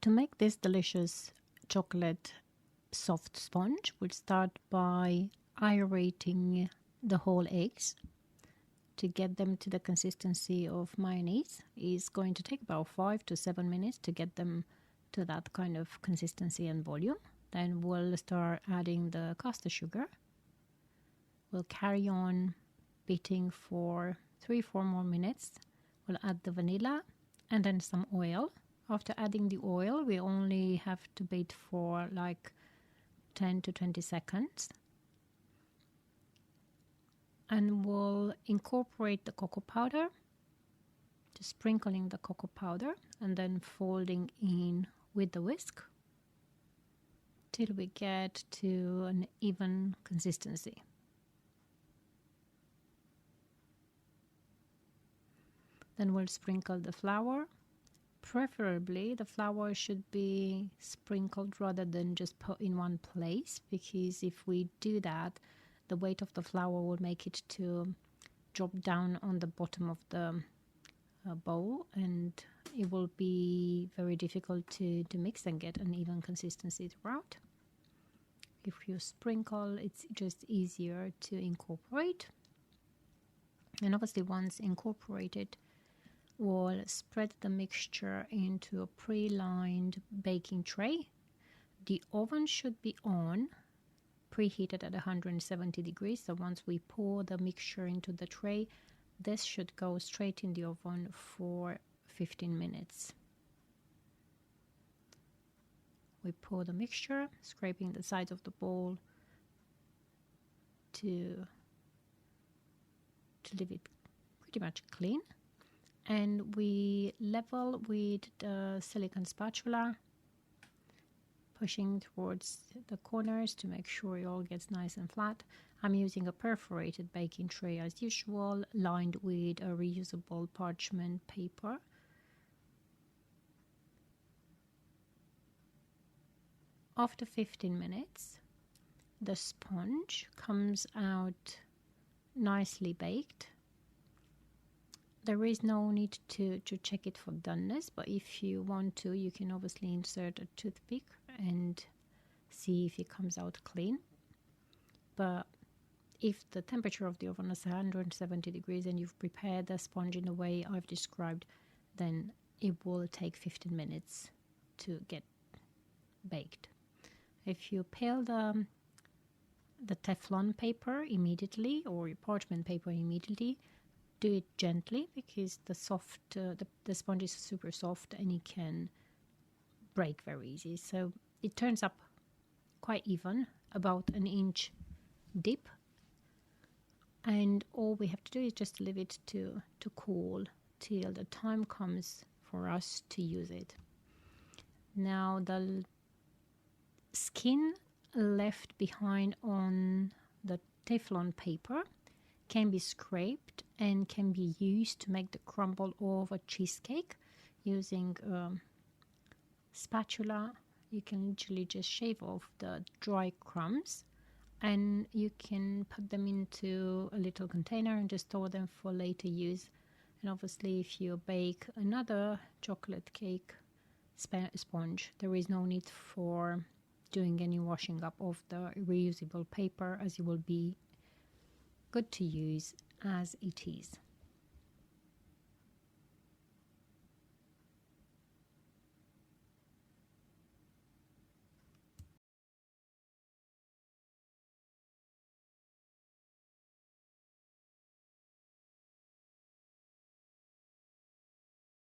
To make this delicious chocolate soft sponge, we'll start by aerating the whole eggs to get them to the consistency of mayonnaise. It's going to take about 5 to 7 minutes to get them to that kind of consistency and volume. Then we'll start adding the caster sugar. We'll carry on beating for 3-4 more minutes. We'll add the vanilla and then some oil. After adding the oil, we only have to beat for like 10 to 20 seconds. And we'll incorporate the cocoa powder, just sprinkling the cocoa powder and then folding in with the whisk till we get to an even consistency. Then we'll sprinkle the flour. Preferably the flour should be sprinkled rather than just put in one place, because if we do that, the weight of the flour will make it to drop down on the bottom of the bowl, and it will be very difficult to mix and get an even consistency throughout. If you sprinkle, it's just easier to incorporate. And obviously once incorporated, we'll spread the mixture into a pre-lined baking tray. The oven should be on, preheated at 170 degrees. So once we pour the mixture into the tray, this should go straight in the oven for 15 minutes. We pour the mixture, scraping the sides of the bowl to leave it pretty much clean. And we level with the silicone spatula, pushing towards the corners to make sure it all gets nice and flat. I'm using a perforated baking tray as usual, lined with a reusable parchment paper. After 15 minutes, the sponge comes out nicely baked. There is no need to check it for doneness, but if you want to, you can obviously insert a toothpick and see if it comes out clean. But if the temperature of the oven is 170 degrees and you've prepared the sponge in the way I've described, then it will take 15 minutes to get baked. If you peel the Teflon paper immediately, or your parchment paper immediately, do it gently, because the sponge is super soft and it can break very easy. So it turns up quite even, about an inch deep, and all we have to do is just leave it to cool till the time comes for us to use it. Now the skin left behind on the Teflon paper can be scraped and can be used to make the crumble of a cheesecake. Using a spatula, you can literally just shave off the dry crumbs, and you can put them into a little container and just store them for later use. And obviously if you bake another chocolate cake sponge, there is no need for doing any washing up of the reusable paper, as it will be good to use as it is.